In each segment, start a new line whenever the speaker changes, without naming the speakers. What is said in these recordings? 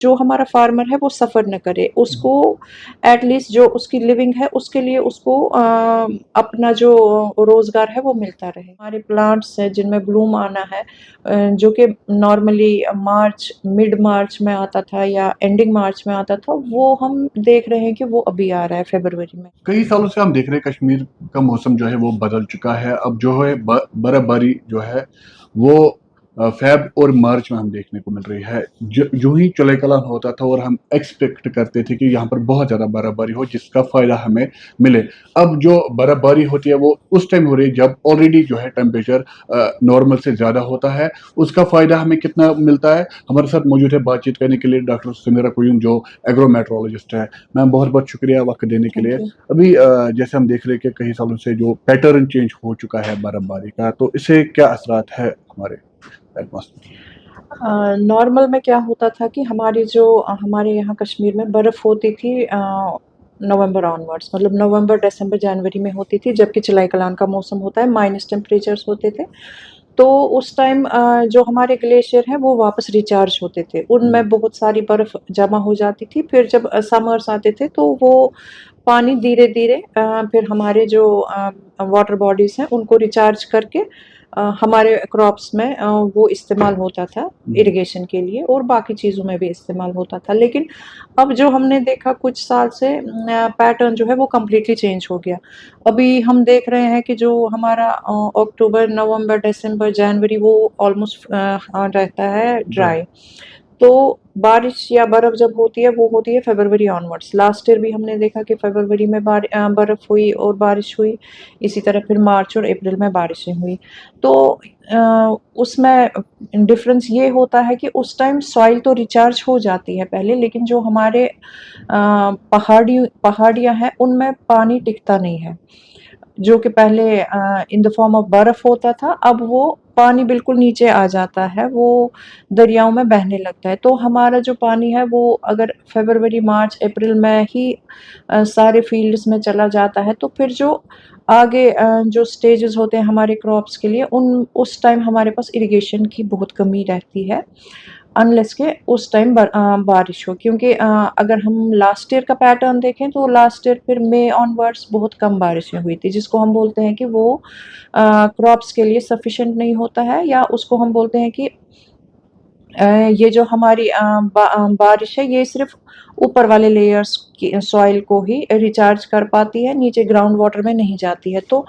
जो हमारा फार्मर है वो सफ़र न करे, उसको एटलीस्ट जो उसकी लिविंग है उसके लिए उसको अपना जो रोज़गार है वो मिलता रहे। हमारे प्लांट्स हैं जिनमें ब्लूम आना है, जो कि नॉर्मली मार्च, मिड मार्च में आता था या एंडिंग मार्च में आता था, वो हम देख रहे हैं कि वो अभी आ रहा है फ़रवरी में।
कई सालों से हम देख रहे हैं कश्मीर का मौसम जो है वो बदल चुका है। अब जो है बर्फबारी जो है वो फ़ेब और मार्च में हम देखने को मिल रही है। जो ही जुलाई कलाम होता था और हम एक्सपेक्ट करते थे कि यहाँ पर बहुत ज़्यादा बर्फबारी हो जिसका फ़ायदा हमें मिले। अब जो बर्फबारी होती है वो उस टाइम हो रही है जब ऑलरेडी जो है टेम्परेचर नॉर्मल से ज़्यादा होता है। उसका फ़ायदा हमें कितना मिलता है? हमारे साथ मौजूद है बातचीत करने के लिए डॉक्टर समीरा कुयूम जो एग्रोमेट्रोलॉजिस्ट है। मैम बहुत-बहुत शुक्रिया वक़्त देने के लिए।
Thank you.
अभी जैसे हम देख रहे हैं कि कई सालों से जो पैटर्न चेंज हो चुका है बर्फबारी का, तो इससे क्या असरात है हमारे एटमॉस्फेयर?
नॉर्मल में क्या होता था कि हमारे यहाँ कश्मीर में बर्फ़ होती थी नवंबर ऑनवर्ड्स, मतलब नवंबर, दिसंबर, जनवरी में होती थी, जबकि चलाई कलान का मौसम होता है, माइनस टेम्परेचर्स होते थे। तो उस टाइम जो हमारे ग्लेशियर हैं वो वापस रिचार्ज होते थे, उनमें बहुत सारी बर्फ़ जमा हो जाती थी। फिर जब समर्स आते थे तो वो पानी धीरे-धीरे फिर हमारे जो वाटर बॉडीज़ हैं उनको रिचार्ज करके हमारे क्रॉप्स में वो इस्तेमाल होता था इरिगेशन के लिए, और बाकी चीज़ों में भी इस्तेमाल होता था। लेकिन अब जो हमने देखा कुछ साल से पैटर्न जो है वो कंप्लीटली चेंज हो गया। अभी हम देख रहे हैं कि जो हमारा अक्टूबर, नवंबर, दिसंबर, जनवरी वो ऑलमोस्ट रहता है
ड्राई।
ड्राई। तो बारिश या बर्फ़ जब होती है वो होती है फ़रवरी ऑनवर्ड्स। लास्ट ईयर भी हमने देखा कि फ़रवरी में बर्फ़ हुई और बारिश हुई। इसी तरह फिर मार्च और अप्रैल में बारिशें हुई। तो उसमें डिफ़रेंस ये होता है कि उस टाइम सॉइल तो रिचार्ज हो जाती है पहले, लेकिन जो हमारे पहाड़ियाँ हैं उनमें पानी टिकता नहीं है। जो कि पहले इन द फॉर्म ऑफ बर्फ होता था, अब वो पानी बिल्कुल नीचे आ जाता है, वो दरियाओं में बहने लगता है। तो हमारा जो पानी है वो अगर फ़रवरी, मार्च, अप्रैल में ही सारे फ़ील्ड्स में चला जाता है, तो फिर जो आगे जो स्टेजेस होते हैं हमारे क्रॉप्स के लिए उस टाइम हमारे पास इरिगेशन की बहुत कमी रहती है। अनलेस के उस टाइम बारिश हो, क्योंकि अगर हम लास्ट ईयर का पैटर्न देखें तो लास्ट ईयर फिर मई ऑनवर्ड्स बहुत कम बारिशें हुई थी, जिसको हम बोलते हैं कि वो क्रॉप्स के लिए सफिशिएंट नहीं होता है, या उसको हम बोलते हैं कि ये जो हमारी बारिश है ये सिर्फ़ ऊपर वाले लेयर्स की सॉइल को ही रिचार्ज कर पाती है, नीचे ग्राउंड वाटर में नहीं जाती है। तो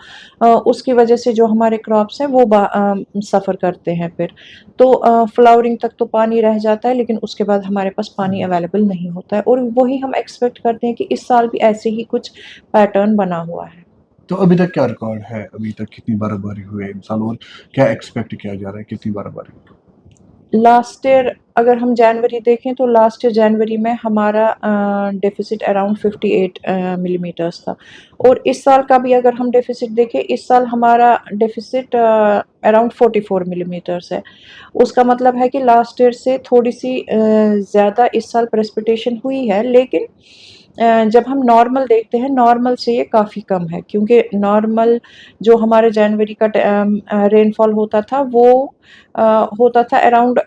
उसकी वज़ह से जो हमारे क्रॉप्स हैं वो सफ़र करते हैं फिर। तो फ्लावरिंग तक तो पानी रह जाता है, लेकिन उसके बाद हमारे पास पानी अवेलेबल नहीं होता है, और वही हम एक्सपेक्ट करते हैं कि इस साल भी ऐसे ही कुछ पैटर्न बना हुआ है।
तो अभी तक क्या रिकॉर्ड है? अभी तक कितनी बर्फबारी हुई है इन सालों और क्या एक्सपेक्ट किया जा रहा है कितनी बर्फबारी होगी?
लास्ट ईयर अगर हम जनवरी देखें तो लास्ट ईयर जनवरी में हमारा डेफ़िसिट अराउंड 58 मिलीमीटर्स था, और इस साल का भी अगर हम डेफ़िसिट देखें, इस साल हमारा डेफ़िसिट अराउंड 44 मिलीमीटर्स है। उसका मतलब है कि लास्ट ईयर से थोड़ी-सी ज़्यादा इस साल प्रेसिपिटेशन हुई है, लेकिन जब हम नॉर्मल देखते हैं, नॉर्मल से ये काफ़ी कम है, क्योंकि नॉर्मल जो हमारे जनवरी का रेनफॉल होता था वो अ, होता था अराउंड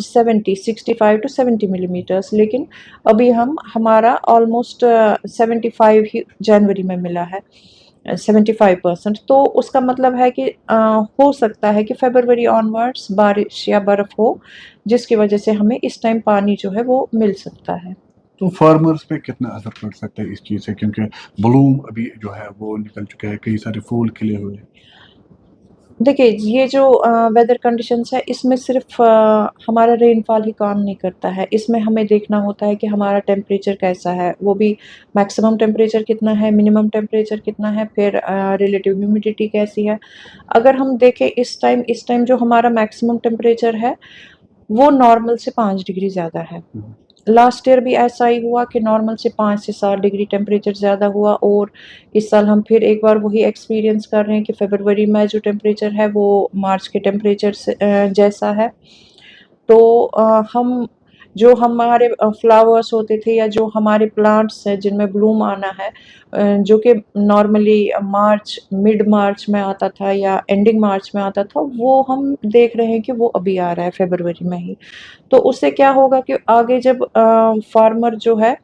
65 टू 70 मिलीमीटर्स, लेकिन अभी हमारा ऑलमोस्ट 75 ही जनवरी में मिला है, 75%। तो उसका मतलब है कि हो सकता है कि फ़रवरी ऑनवर्ड्स बारिश या बर्फ़ हो, जिसकी वज़ह से हमें इस टाइम पानी जो है वो मिल सकता है।
तो फार्मर्स पे कितना असर पड़ सकता है इस चीज़ से? क्योंकि ब्लूम अभी जो है वो निकल चुके हैं, कई सारे फूल खिले हुए हैं।
देखिए, ये जो वेदर कंडीशंस है, इसमें सिर्फ़ हमारा रेनफॉल ही काम नहीं करता है। इसमें हमें देखना होता है कि हमारा टेम्परेचर कैसा है, वो भी मैक्सिमम टेम्परेचर कितना है, मिनिमम टेम्परेचर कितना है, फिर रिलेटिव ह्यूमिडिटी कैसी है। अगर हम देखें इस टाइम जो हमारा मैक्सिमम टेम्परेचर है, वो नॉर्मल से 5 डिग्री ज़्यादा है।
हुँ।
लास्ट ईयर भी ऐसा ही हुआ कि नॉर्मल से 5 से 7 डिग्री टेम्परेचर ज़्यादा हुआ, और इस साल हम फिर एक बार वही एक्सपीरियंस कर रहे हैं कि फ़रवरी में जो टेम्परेचर है वो मार्च के टेम्परेचर से जैसा है। तो हम जो हमारे फ्लावर्स होते थे या जो हमारे प्लांट्स हैं जिनमें ब्लूम आना है, जो कि नॉर्मली मार्च, मिड मार्च में आता था या एंडिंग मार्च में आता था, वो हम देख रहे हैं कि वो अभी आ रहा है फ़रवरी में ही। तो उससे क्या होगा कि आगे जब फार्मर जो है,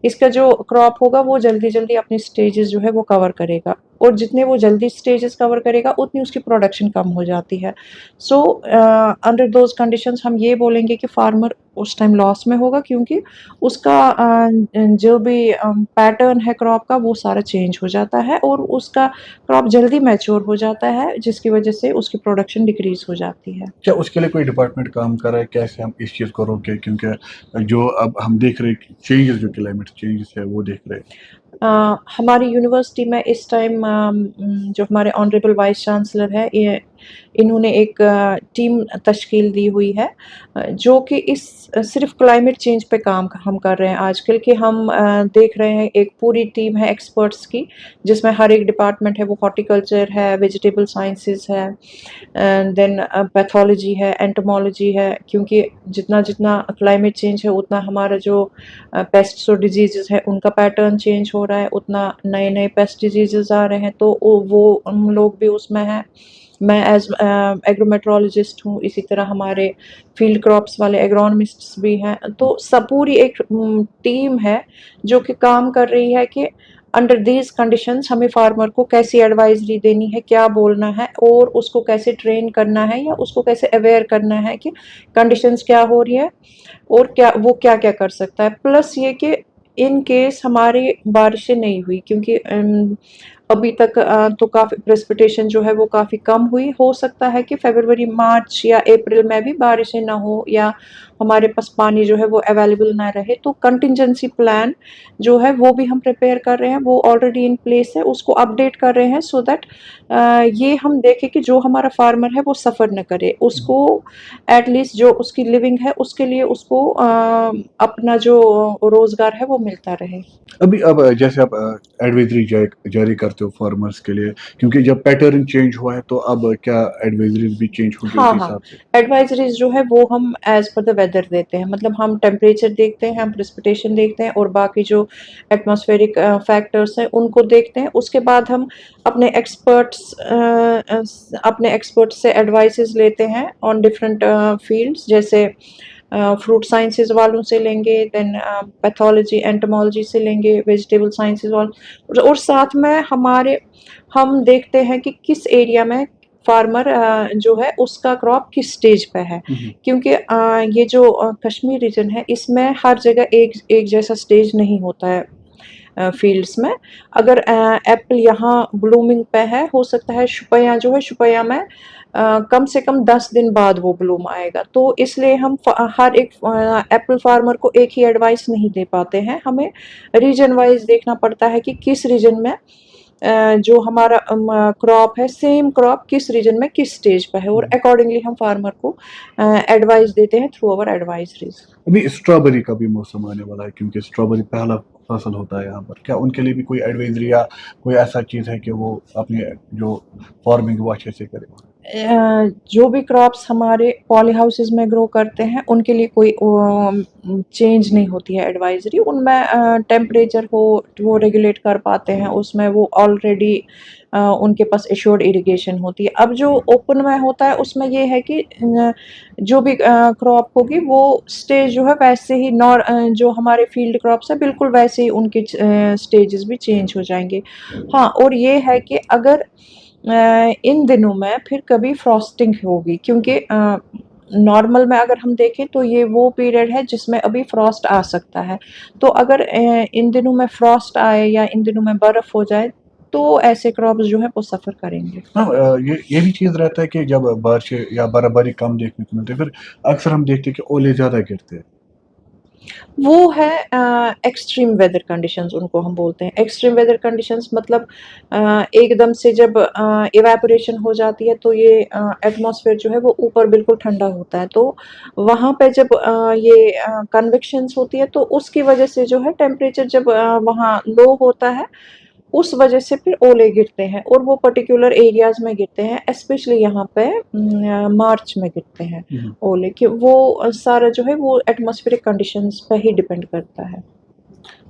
इसका जो क्रॉप होगा वो जल्दी-जल्दी अपने स्टेजेस जो है वो कवर करेगा, और जितने वो जल्दी स्टेजेस कवर करेगा उतनी उसकी प्रोडक्शन कम हो जाती है। सो अंडर दोज़ कंडीशंस हम ये बोलेंगे कि फार्मर उस टाइम लॉस में होगा, क्योंकि उसका जो भी पैटर्न है क्रॉप का वो सारा चेंज हो जाता है और उसका क्रॉप जल्दी मैच्योर हो जाता है, जिसकी वजह से उसकी प्रोडक्शन डिक्रीज़ हो जाती है।
क्या उसके लिए कोई डिपार्टमेंट काम कर रहा है? कैसे हम इस चीज़ को रोकें? क्योंकि जो अब हम देख रहे हैं चेंजेस, जो क्लाइमेट चेंजेस है वो देख रहे हैं।
हमारी यूनिवर्सिटी में इस टाइम जो हमारे ऑनरेबल वाइस चांसलर है, ये इन्होंने एक टीम तश्कील दी हुई है, जो कि इस सिर्फ क्लाइमेट चेंज पे काम हम कर रहे हैं आजकल, कि हम देख रहे हैं एक पूरी टीम है एक्सपर्ट्स की, जिसमें हर एक डिपार्टमेंट है, वो हॉर्टिकल्चर है, वेजिटेबल साइंसेस है, एंड देन पैथोलॉजी है, एंटोमोलॉजी है, क्योंकि जितना जितना क्लाइमेट चेंज है उतना हमारा जो पेस्ट्स और डिजीज़ेज़ है उनका पैटर्न चेंज हो रहा है, उतना नए-नए पेस्ट डिजीज़ेज़ आ रहे हैं, तो वो हम लोग भी उसमें हैं। मैं एज़ एग्रोमेट्रोलॉजिस्ट हूँ, इसी तरह हमारे फील्ड क्रॉप्स वाले एग्रोनॉमिस्ट्स भी हैं। तो सब पूरी एक टीम है जो कि काम कर रही है कि अंडर दीज़ कंडीशंस हमें फार्मर को कैसी एडवाइज़री देनी है, क्या बोलना है और उसको कैसे ट्रेन करना है या उसको कैसे अवेयर करना है कि कंडीशंस क्या हो रही है और क्या वो क्या-क्या कर सकता है। प्लस ये कि इन केस हमारी बारिशें नहीं हुई, क्योंकि अभी तक तो काफ़ी प्रेसिपिटेशन जो है वो काफ़ी कम हुई। हो सकता है कि फ़रवरी, मार्च या अप्रैल में भी बारिशें ना हो या हमारे पास पानी जो है वो अवेलेबल ना रहे। तो कंटिजेंसी प्लान जो है वो भी हम प्रिपेयर कर रहे हैं, वो ऑलरेडी इन प्लेस है, उसको अपडेट कर रहे हैं सो दैट ये हम देखें कि जो हमारा फार्मर है वो सफ़र ना करे। उसको एट लीस्ट जो उसकी लिविंग है उसके लिए उसको अपना जो रोज़गार है वो मिलता रहे।
अभी अब जैसे आप एडवाइजरी जारी करते हो फार्मर्स के लिए, क्योंकि जब पैटर्न चेंज हुआ है तो अब क्या एडवाइजरीज भी चेंज होगी उस
हाँ, हाँ।
हिसाब से?
एडवाइज़रीज़ जो है वो हम एज़ पर द वेदर देते हैं। मतलब हम टेम्परेचर देखते हैं, हम प्रेसिपिटेशन देखते हैं और बाकी जो एटमॉस्फेरिक फैक्टर्स हैं उनको देखते हैं। उसके बाद हम अपने एक्सपर्ट्स से एडवाइसेज़ लेते हैं ऑन डिफरेंट फ़ील्ड्स, जैसे फ्रूट साइंसेज़ वालों से लेंगे, देन पैथोलॉजी, एंटोमोलॉजी से लेंगे, वेजिटेबल साइंसेज़ और साथ में हम देखते हैं कि किस एरिया में फार्मर जो है उसका क्रॉप किस स्टेज पे है। क्योंकि ये जो कश्मीर रीजन है इसमें हर जगह एक एक जैसा स्टेज नहीं होता है फील्ड्स में। अगर एप्पल यहाँ ब्लूमिंग पे है, हो सकता है शुपैया जो है शुपैया में कम से कम 10 दिन बाद वो ब्लूम आएगा। तो इसलिए हम हर एक एप्पल फार्मर को एक ही एडवाइस नहीं दे पाते हैं। हमें रीजन वाइज़ देखना पड़ता है कि किस रीजन में जो हमारा क्रॉप है, सेम क्रॉप किस रीजन में किस स्टेज पे है, और अकॉर्डिंगली हम फार्मर को एडवाइस देते हैं थ्रू आवर एडवाइजरीज़।
अभी स्ट्रॉबेरी का भी मौसम आने वाला है, क्योंकि स्ट्रॉबेरी पहला फसल होता है यहाँ पर। क्या उनके लिए भी कोई एडवाइजरी या कोई ऐसा चीज़ है कि वो अपनी जो फार्मिंग वो अच्छे से करे?
जो भी क्रॉप्स हमारे पॉली हाउसेज़ में ग्रो करते हैं उनके लिए कोई चेंज नहीं होती है एडवाइजरी। उनमें टेम्परेचर हो वो रेगुलेट कर पाते हैं, उसमें वो ऑलरेडी उनके पास एश्योर्ड इरिगेशन होती है। अब जो ओपन में होता है उसमें ये है कि जो भी क्रॉप होगी वो स्टेज जो है वैसे ही जो हमारे फील्ड क्रॉप्स हैं बिल्कुल वैसे ही उनके स्टेजेस भी चेंज हो जाएँगे। हाँ, और ये है कि अगर इन दिनों में फिर कभी फ्रॉस्टिंग होगी, क्योंकि नॉर्मल में अगर हम देखें तो ये वो पीरियड है जिसमें अभी फ्रॉस्ट आ सकता है। तो अगर इन दिनों में फ्रॉस्ट आए या इन दिनों में बर्फ़ हो जाए तो ऐसे क्रॉप्स जो हैं वो सफ़र करेंगे।
हाँ, ये भी चीज़ रहता है कि जब बारिशें या बर्फबारी कम देखने को मिलती है, फिर अक्सर हम देखते हैं कि ओले ज़्यादा गिरते हैं।
वो है एक्सट्रीम वेदर कंडीशंस, उनको हम बोलते हैं। एक्सट्रीम वेदर कंडीशंस मतलब एकदम से जब इवेपोरेशन हो जाती है तो ये एटमॉस्फेयर जो है वो ऊपर बिल्कुल ठंडा होता है। तो वहाँ पे जब ये कन्वेक्शंस होती है तो उसकी वजह से जो है टेम्परेचर जब वहाँ लो होता है उस वजह से फिर ओले गिरते हैं और वो पर्टिकुलर एरियाज़ में गिरते हैं, स्पेशली यहाँ पे मार्च में गिरते हैं ओले, कि वो सारा जो है वो एटमॉस्फेरिक कंडीशंस पे ही डिपेंड करता है।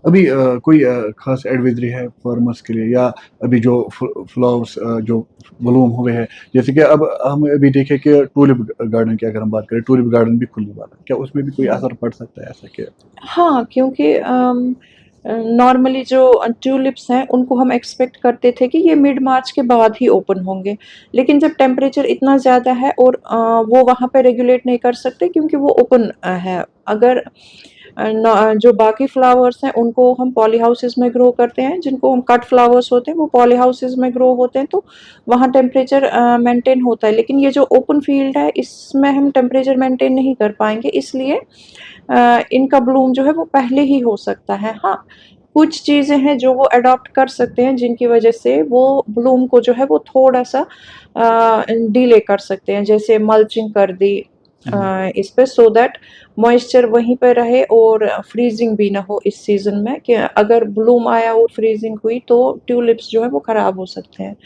अभी कोई खास एडवाइजरी है फार्मर्स के लिए, या अभी जो फ्लावर्स जो ब्लूम हुए हैं, जैसे कि अब हम अभी देखें कि टूलिप गार्डन की अगर हम बात करें, टूलिप गार्डन भी खुलने वाला है, क्या उसमें भी कोई
हुँ।
असर पड़ सकता है ऐसा कि?
हाँ, क्योंकि नॉर्मली जो ट्यूलिप्स हैं उनको हम एक्सपेक्ट करते थे कि ये मिड मार्च के बाद ही ओपन होंगे। लेकिन जब टेम्परेचर इतना ज़्यादा है और वो वहाँ पे रेगुलेट नहीं कर सकते क्योंकि वो ओपन है। अगर जो बाकी फ्लावर्स हैं उनको हम पॉली हाउसेस में ग्रो करते हैं, जिनको हम कट फ्लावर्स होते हैं वो पॉली हाउसेस में ग्रो होते हैं, तो वहाँ टेम्परेचर मेंटेन होता है। लेकिन ये जो ओपन फील्ड है इसमें हम टेम्परेचर मेंटेन नहीं कर पाएँगे, इसलिए इनका ब्लूम जो है वो पहले ही हो सकता है। हाँ, कुछ चीज़ें हैं जो वो अडॉप्ट कर सकते हैं जिनकी वज़ह से वो ब्लूम को जो है वो थोड़ा-सा डिले कर सकते हैं। जैसे मल्चिंग कर दी इस पे, सो दैट मॉइस्चर वहीं पे रहे और फ्रीज़िंग भी ना हो इस सीज़न में, कि अगर ब्लूम आया और फ्रीज़िंग हुई तो ट्यूलिप्स जो है वो ख़राब हो सकते हैं।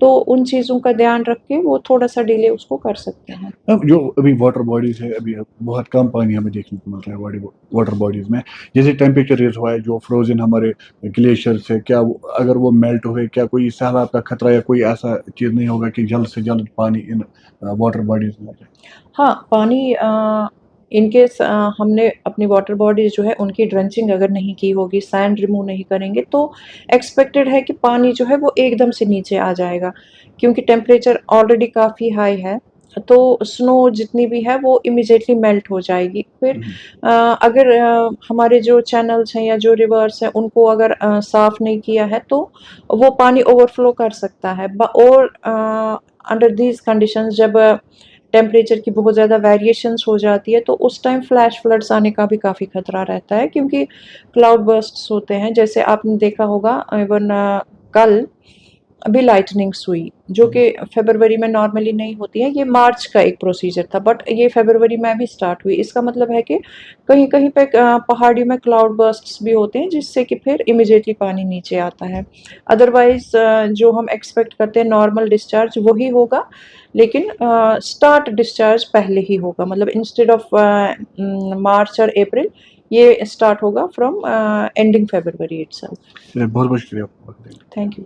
तो उन चीज़ों का ध्यान रख के वो थोड़ा-सा डिले उसको कर सकते हैं।
अब जो अभी वाटर बॉडीज है, अभी बहुत कम पानी हमें देखने को मिल रहा है वाटर बॉडीज में। जैसे टेम्परेचर रेज हुआ है, जो फ्रोजन हमारे ग्लेशियर्स है, क्या अगर वो मेल्ट हुए, क्या कोई सैलाब का खतरा या कोई ऐसा चीज़ नहीं होगा कि जल्द से जल्द पानी इन वाटर बॉडीज में आ जाए?
हाँ, पानी इन केस हमने अपनी वाटर बॉडीज़ जो है उनकी ड्रेंचिंग अगर नहीं की होगी, सैंड रिमूव नहीं करेंगे, तो एक्सपेक्टेड है कि पानी जो है वो एकदम से नीचे आ जाएगा। क्योंकि टेम्परेचर ऑलरेडी काफ़ी हाई है, तो स्नो जितनी भी है वो इमीडिएटली मेल्ट हो जाएगी। फिर अगर हमारे जो चैनल्स हैं या जो रिवर्स हैं उनको अगर साफ़ नहीं किया है तो वो पानी ओवरफ्लो कर सकता है। और अंडर दीज़ कंडीशंस जब टेम्परेचर की बहुत ज़्यादा वेरिएशंस हो जाती है, तो उस टाइम फ्लैश फ्लड्स आने का भी काफ़ी खतरा रहता है, क्योंकि क्लाउड बर्स्ट्स होते हैं। जैसे आपने देखा होगा इवन कल अभी लाइटनिंग्स हुई, जो कि फ़रवरी में नॉर्मली नहीं होती है, ये मार्च का एक प्रोसीजर था, बट ये फ़रवरी में भी स्टार्ट हुई। इसका मतलब है कि कहीं-कहीं पे पहाड़ियों में क्लाउड बर्स्ट्स भी होते हैं, जिससे कि फिर इमीडिएटली पानी नीचे आता है। अदरवाइज़ जो हम एक्सपेक्ट करते हैं नॉर्मल डिस्चार्ज वही होगा, लेकिन स्टार्ट डिस्चार्ज पहले ही होगा, मतलब इंस्टेड ऑफ मार्च और अप्रैल, ये स्टार्ट होगा फ्रॉम एंडिंग फ़रवरी इटसेल्फ।
बहुत बहुत शुक्रिया आपका वक्त देने के लिए।
Thank you.